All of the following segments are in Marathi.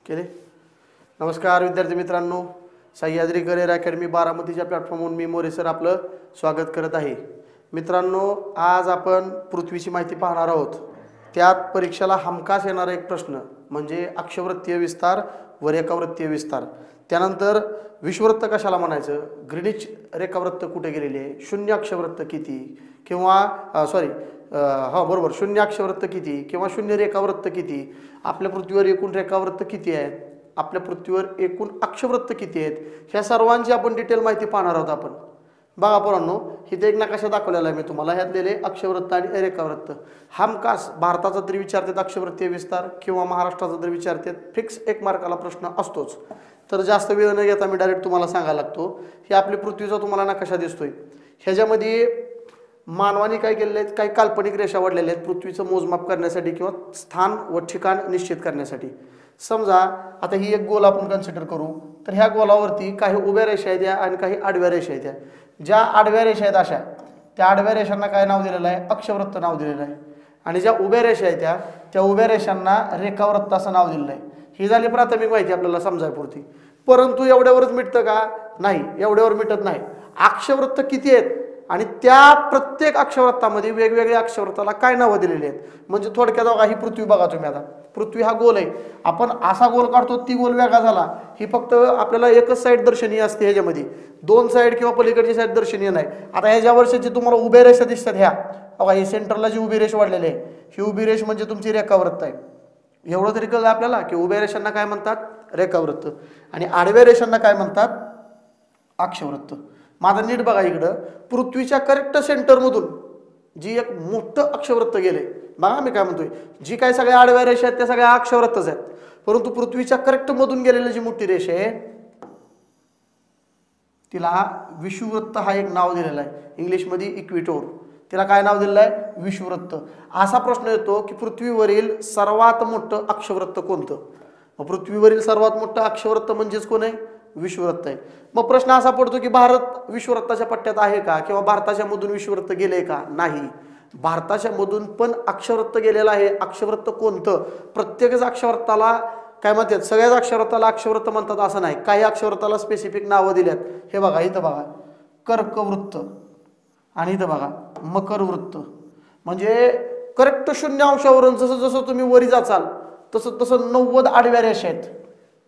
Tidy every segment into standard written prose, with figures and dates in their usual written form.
केले. नमस्कार विद्यार्थी मित्रांनो, सह्याद्री करिअर अकॅडमी बारामतीच्या प्लॅटफॉर्मवरून मी मोरे सर आपलं स्वागत करत आहे. मित्रांनो, आज आपण पृथ्वीची माहिती पाहणार आहोत. त्यात परीक्षेला हमखास येणारा एक प्रश्न म्हणजे अक्षवृत्तीय विस्तार व रेखावृत्तीय विस्तार. त्यानंतर विषुववृत्त कशाला म्हणायचं, ग्रीनिच रेखावृत्त कुठे गेलेली आहे, शून्य अक्षवृत्त किती किंवा बरोबर शून्य अक्षवृत्त किती किंवा शून्य रेखावृत्त किती, आपल्या पृथ्वीवर एकूण रेखावृत्त किती आहेत, आपल्या पृथ्वीवर एकूण अक्षवृत्त किती आहेत, ह्या सर्वांची आपण डिटेल माहिती पाहणार आहोत. आपण बघा पोरांनो, इथे एक नकाशा दाखवलेला आहे मी तुम्हाला. ह्यातलेले अक्षवृत्त आणि रेखावृत्त हमखास भारताचा तरी विचारतात अक्षवृत्तीय विस्तार किंवा महाराष्ट्राचा तरी विचारतात. फिक्स एक मार्काला प्रश्न असतोच. तर जास्त वेळ न घेता मी डायरेक्ट तुम्हाला सांगायला लागतो. हे आपली पृथ्वीचा तुम्हाला नकाशा दिसतोय. ह्याच्यामध्ये मानवाने काय केलेले आहेत, काही काल्पनिक रेषा वाढलेल्या आहेत पृथ्वीचं मोजमाप करण्यासाठी किंवा स्थान व ठिकाण निश्चित करण्यासाठी. समजा आता ही एक गोल आपण कन्सिडर करू, तर ह्या गोलावरती काही उभ्या रेषा आहेत आणि काही आडव्या रेषा आहेत. ज्या आडव्या रेषा आहेत अशा त्या आडव्या रेषांना काय नाव दिलेलं आहे, अक्षवृत्त नाव दिलेलं आहे. आणि ज्या उभ्या रेषा आहेत त्या उभ्या रेषांना रेखावृत्त असं नाव दिलेलं आहे. ही झाली प्राथमिक माहिती आपल्याला समजायपुरती. परंतु एवढ्यावरच मिटतं का, नाही, एवढ्यावर मिटत नाही. अक्षवृत्त किती आहेत आणि त्या प्रत्येक अक्षवृत्तामध्ये वेगवेगळ्या अक्षवृत्ताला काय नावं दिलेली आहेत. म्हणजे थोडक्यात बघा, ही पृथ्वी बघा तुम्ही. आता पृथ्वी हा गोल आहे, आपण असा गोल काढतो, ती गोल वेगळा झाला. ही फक्त आपल्याला एकच साईड दर्शनीय असते, ह्याच्यामध्ये दोन साईड किंवा पलीकडची साईड दर्शनीय नाही. आता ह्याच्या वर्षाची तुम्हाला उभ्या रेषा दिसतात, ह्या बघा, ही सेंटरला जी उभी रेष वाढलेली आहे, ही उभी रेष म्हणजे तुमची रेखावृत्त आहे. एवढं तरी कळलं आपल्याला की उभ्या रेषांना काय म्हणतात, रेखावृत्त, आणि आडव्या रेषांना काय म्हणतात, अक्षवृत्त. माझं नीट बघा इकडं, पृथ्वीच्या करेक्ट सेंटरमधून जी एक मोठं अक्षवृत्त गेले, बघा मी काय म्हणतोय, जी काय सगळ्या आडव्या रेषा आहेत त्या सगळ्या अक्षवृत्तच आहेत. परंतु पृथ्वीच्या करेक्ट मधून गेलेली जी मोठी रेषा आहे तिला विषुववृत्त हा एक नाव दिलेलं आहे. इंग्लिशमध्ये इक्वेटोर, तिला काय नाव दिलेलं आहे, विषुववृत्त. असा प्रश्न येतो की पृथ्वीवरील सर्वात मोठं अक्षवृत्त कोणतं. मग पृथ्वीवरील सर्वात मोठं अक्षवृत्त म्हणजेच कोण आहे, विषुववृत्त आहे. मग प्रश्न असा पडतो की भारत विषुववृत्ताच्या पट्ट्यात आहे का किंवा भारताच्या मधून विषुववृत्त गेले का, नाही. भारताच्या मधून पण अक्षवृत्त गेलेलं आहे. अक्षवृत्त कोणतं, प्रत्येकच अक्षवृत्ताला काय म्हणतात, सगळ्याच अक्षवृत्ताला अक्षवृत्त म्हणतात असं नाही. काही अक्षवृत्ताला स्पेसिफिक नावं दिल्यात. हे बघा, इथं बघा कर्कवृत्त आणि इथं बघा मकरवृत्त. म्हणजे करेक्ट 0 अंशावरून जसं जसं तुम्ही वरी जाचाल तसं तसं 90 आडव्या रेषा आहेत,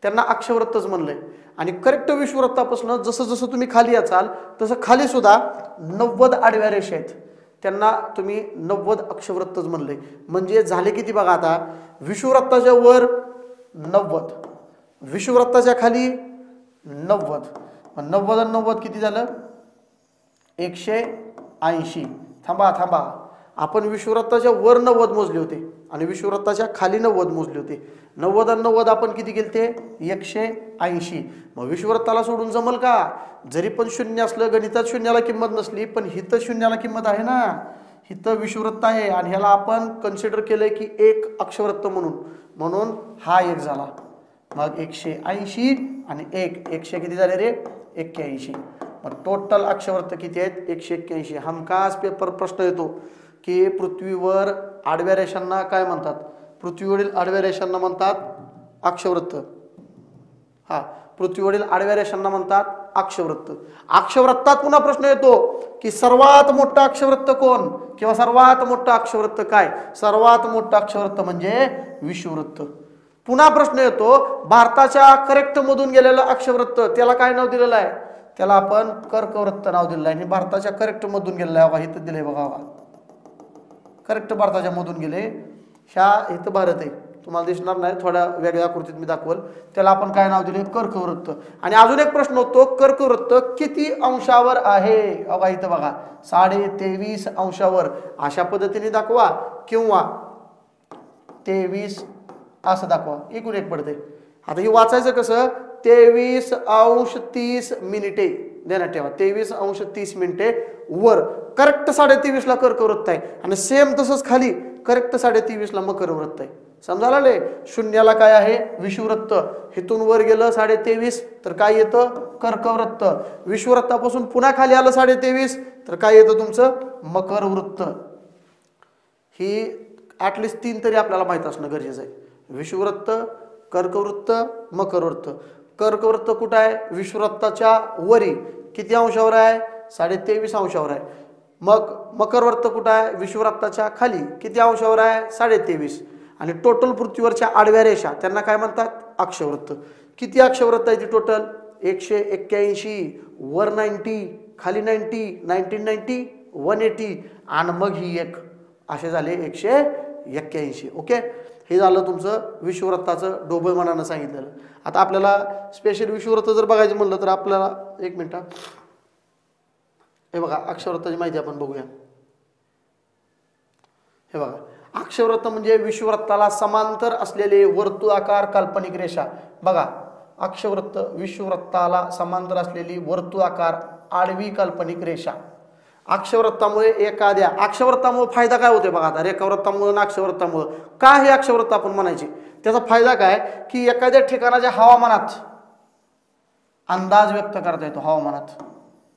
त्यांना अक्षवृत्तच म्हणलंय. आणि करेक्ट विषुववृत्तापासून जसं जसं तुम्ही खाली याचाल तसं खाली सुद्धा 90 आडव्या रेषा आहेत, त्यांना तुम्ही 90 अक्षवृत्तच म्हणलंय. म्हणजे झाले किती बघा, आता विषुववृत्ताच्या वर 90, विषुववृत्ताच्या खाली 90, 90 आणि 90 किती झालं, 180. थांबा, आपण विषुववृत्ताच्या वर 90 मोजले होते आणि विषुववृत्ताच्या खाली 90 मोजले होते. 90 आणि 90 आपण किती केले ते, 180. मग विषुववृत्ताला सोडून जमल का, जरी पण शून्य असलं, गणितात शून्याला किंमत नसली, पण हिथं शून्याला किंमत आहे ना. हिथं विषुववृत्त आहे आणि ह्याला आपण कन्सिडर केलंय की एक अक्षवृत्त म्हणून हा एक झाला. मग 180 आणि 100 किती झाले रे, 81. मग टोटल अक्षवृत्त किती आहेत, 181. हमखास पेपर प्रश्न येतो की पृथ्वीवर आडव्या रेषांना काय म्हणतात, पृथ्वीवरील आडव्या रेषांना म्हणतात अक्षवृत्त. पृथ्वीवरील आडव्या रेषांना म्हणतात अक्षवृत्त. अक्षवृत्तात पुन्हा प्रश्न येतो की सर्वात मोठं अक्षवृत्त कोण किंवा सर्वात मोठं अक्षवृत्त काय. सर्वात मोठं अक्षवृत्त म्हणजे विषुववृत्त. पुन्हा प्रश्न येतो भारताच्या करेक्ट मधून गेलेलं अक्षवृत्त, त्याला काय नाव दिलेलं आहे, त्याला आपण कर्कवृत्त नाव दिलेलं आहे. आणि भारताच्या करेक्ट मधून गेलेलं आहे, बघा इथं दिले, बघा करेक्ट भारताच्या मधून गेले, ह्या इथं भारत आहे, तुम्हाला दिसणार नाही, थोड्या वेगळ्या आकृतीत मी दाखवल, त्याला आपण काय नाव दिले, कर्कवृत्त. आणि अजून एक प्रश्न होतो, कर्कवृत्त किती अंशावर आहे, बघा इथं बघा 23.5 अंशावर. अशा पद्धतीने दाखवा किंवा 23 असं दाखवा, एकूण एक पडते. आता हे वाचायचं कसं, 23 अंश 30 मिनिटे देण्यात ठेवा, 23 अंश 30 मिनिटे वर करेक्ट 23.5 ला कर्कवृत्त आहे आणि सेम तसंच खाली करेक्ट 23.5 ला मकरवृत्त आहे. समजायला आले, शून्याला काय आहे, विषुववृत्त. हिथून वर गेलं 23.5 तर काय येतं, कर्कवृत्त. विषुववृत्तापासून पुन्हा खाली आलं 23.5 तर काय येतं तुमचं, मकरवृत्त. ही ॲटलिस्ट 3 तरी आपल्याला माहित असणं गरजेचं आहे. विषुववृत्त, कर्कवृत्त, मकरवृत्त. कर्कवृत्त कुठं आहे? विषुववृत्ताच्या वरी. किती अंशावर आहे? 23.5 अंशावर आहे. मग मकरवृत्त कुठं आहे? विषुववृत्ताच्या खाली. किती अंशावर आहे? 23.5. आणि टोटल पृथ्वीवरच्या आडव्या रेषा त्यांना काय म्हणतात? अक्षवृत्त. किती अक्षवृत्त आहे ती टोटल? 181, वर 90, खाली 90, 1990, 180 आणि मग ही एक, असे झाले 181. ओके, हे झालं तुमचं विषुववृत्ताचं ढोबळमानानं सांगितलेलं. आता आपल्याला स्पेशल विषुववृत्त जर बघायचं म्हणलं तर आपल्याला एक मिनिट, हे बघा अक्षवृत्ताची माहिती आपण बघूया. हे बघा, अक्षवृत्त म्हणजे विषुववृत्ताला समांतर असलेले वर्तुळाकार काल्पनिक रेषा. बघा, अक्षवृत्त विषुववृत्ताला समांतर असलेली वर्तुळाकार आडवी काल्पनिक रेषा. अक्षवृत्तामुळे अक्षवृत्तामुळे फायदा काय होते बघा. आता रेखावृत्तामुळे आणि अक्षवृत्तामुळे का हे अक्षवृत्त आपण म्हणायचे, त्याचा फायदा काय की एखाद्या ठिकाणाच्या हवामानात अंदाज व्यक्त करता येतो. हवामानात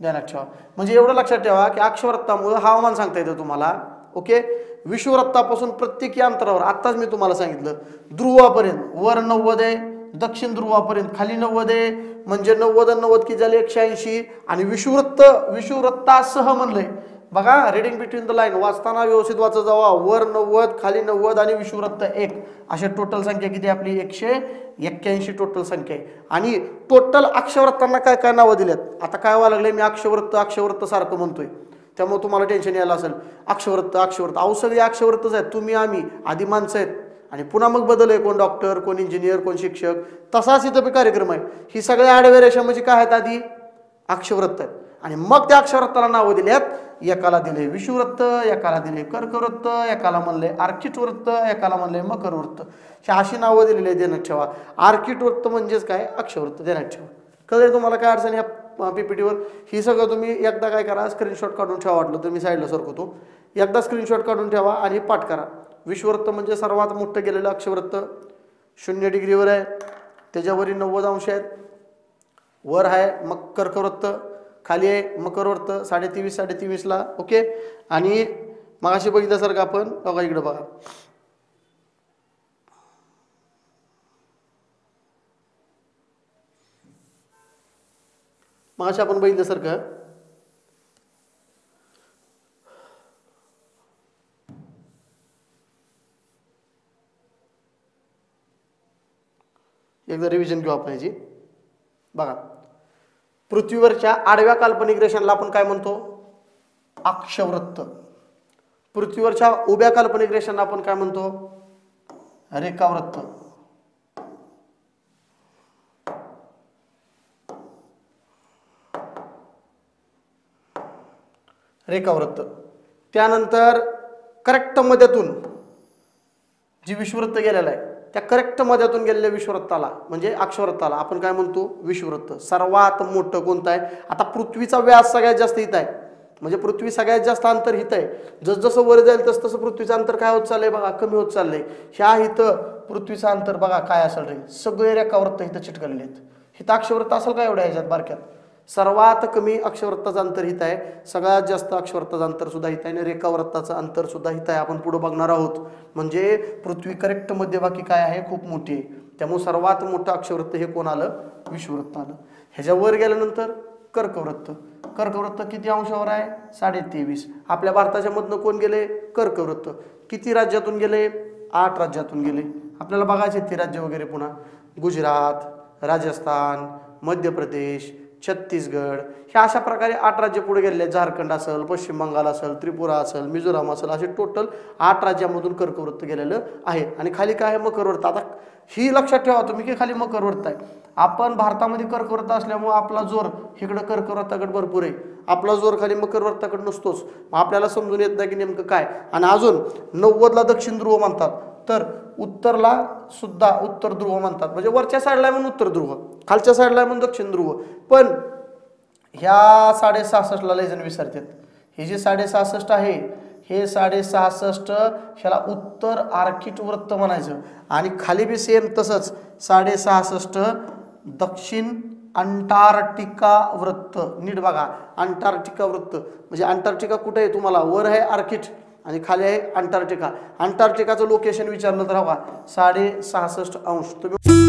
ध्यानात ठेवा, म्हणजे एवढं लक्षात ठेवा की अक्षवृत्तामुळे हवामान सांगता येतं तुम्हाला. ओके, विषुववृत्तापासून प्रत्येकी अंतरावर आत्ताच मी तुम्हाला सांगितलं ध्रुवापर्यंत, वर 90 आहे, दक्षिण ध्रुवापर्यंत खाली 90 आहे, म्हणजे 90 आणि 90 किती झाले? 180. आणि विषुववृत्तासह म्हणलंय बघा, रिडिंग बिटवीन द लाईन वाचताना व्यवस्थित वाचत जावा. वर 90, खाली 90 आणि विषुववृत्त 1, अशा टोटल संख्या किती आपली? 181 टोटल संख्या आहे. आणि टोटल अक्षवृत्तांना काय काय नावं दिल्यात. आता काय व्हायला लागलंय, मी अक्षवृत्त सारखं म्हणतोय, त्यामुळे तुम्हाला टेन्शन यायला असेल. अक्षवृत्त अहो सगळे अक्षवृत्तच आहेत. तुम्ही आम्ही आधी माणसं आहेत आणि पुन्हा मग बदल आहे. कोण डॉक्टर, कोण इंजिनियर, कोण शिक्षक. तसाच इथं बी कार्यक्रम आहे. ही सगळ्या आडव्या रेषा म्हणजे काय आहेत? आधी अक्षवृत्त आहेत आणि मग त्या अक्षवृत्ताला नावं दिल्यात. एकाला दिले विषुववृत्त, एकाला दिले कर्कवृत्त, एकाला म्हणले आर्किट वृत्त, एकाला म्हणले मकरवृत्त. ही अशी नावं दिलेली आहे. ध्यानात ठेवा, आर्किट वृत्त म्हणजेच काय? अक्षवृत्त. ध्यानात ठेवा. कळलं तुम्हाला काय अडचण या पीपीटीवर? ही सगळं तुम्ही एकदा काय करा, स्क्रीनशॉट काढून ठेवा. वाटलं तर मी साईडला सरकवतो. एकदा स्क्रीनशॉट काढून ठेवा आणि पाठ करा. विषुववृत्त म्हणजे सर्वात मोठं गेलेलं अक्षवृत्त. 0 डिग्रीवर आहे, त्याच्यावरील 90 अंश आहेत. वर आहे मग कर्कवृत्त, खाली आहे मकरवृत्त 23.5ला. ओके, आणि मगाशी बघितल्यासारखं आपण बघा, इकडे बघा, मगाशी आपण बघितल्यासारखं एकदा रिव्हिजन घेऊ आपण याची. बघा, पृथ्वीवरच्या आडव्या काल्पनिक रेषांना आपण काय म्हणतो? अक्षवृत्त. पृथ्वीवरच्या उभ्या काल्पनिक रेषांना आपण काय म्हणतो? रेखावृत्त. रेखावृत्त. त्यानंतर करेक्ट मध्यातून जी विषुववृत्त गेलेला आहे त्या करेक्ट मध्यातून गेलेल्या विषुववृत्ताला म्हणजे अक्षवृत्ताला आपण काय म्हणतो? विषुववृत्त. सर्वात मोठं कोणतं आहे? आता पृथ्वीचा व्यास सगळ्यात जास्त इथं आहे, म्हणजे पृथ्वी सगळ्यात जास्त अंतर हित आहे. जसजसं वर जाईल तसं पृथ्वीचं अंतर काय होत चाललंय बघा, कमी होत चाललंय. ह्या इथं पृथ्वीचं अंतर बघा काय असेल रे, सगळे रेखावृत्त इथं चिटकलेले आहेत. हिथं अक्षवृत्त असेल का एवढ्या ह्याच्यात बारक्यात? सर्वात कमी अक्षवृत्ताचं अंतर हित आहे, सगळ्यात जास्त अक्षवृत्ताचं अंतर सुद्धा हित आहे आणि रेखावृत्ताचं अंतर सुद्धा हित आहे. आपण पुढे बघणार आहोत. म्हणजे पृथ्वी करेक्ट मध्यभागी काय आहे? खूप मोठी आहे. त्यामुळे सर्वात मोठं अक्षवृत्त हे कोण आलं? विषुववृत्त आलं. ह्याच्या वर गेल्यानंतर कर्कवृत्त. कर्कवृत्त किती अंशावर आहे? 23.5. आपल्या भारताच्या मधनं कोण गेले? कर्कवृत्त. किती राज्यातून गेले? 8 राज्यातून गेले. आपल्याला बघायचे ते राज्य वगैरे पुन्हा. गुजरात, राजस्थान, मध्य प्रदेश, छत्तीसगड, ह्या अशा प्रकारे 8 राज्य पुढे गेलेले. झारखंड असेल, पश्चिम बंगाल असेल, त्रिपुरा असेल, मिझोराम असेल, असे टोटल 8 राज्यामधून कर्कवृत्त गेलेलं आहे. आणि खाली काय आहे? मकरवृत्त. आता ही लक्षात ठेवा तुम्ही की खाली मकरवृत्त आहे. आपण भारतामध्ये कर्कवृत्त असल्यामुळे आपला जोर इकडं कर्कवृत्ताकडे भरपूर आहे, आपला जोर खाली मकरवृत्ताकडे नसतोच. आपल्याला समजून येत नाही की नेमकं काय. आणि अजून 90ला दक्षिण ध्रुव म्हणतात, तर उत्तरला सुद्धा उत्तर ध्रुव म्हणतात. म्हणजे वरच्या साईडला आहे म्हणून उत्तर ध्रुव, खालच्या साईडला आहे म्हणून दक्षिण ध्रुव. पण ह्या 66ला लय जण विसरतात. हे जे 66 आहे हे 66 ह्याला उत्तर आर्किट वृत्त म्हणायचं. आणि खाली बी सेम तसंच 66 दक्षिण अंटार्क्टिका वृत्त. नीट बघा, अंटार्क्टिका वृत्त म्हणजे अंटार्क्टिका कुठे आहे? तुम्हाला वर आहे आर्किट आणि खाली आहे अंटार्क्टिका. अंटार्क्टिकाचं लोकेशन विचारलं तर बघा 66.5 अंश. तुम्ही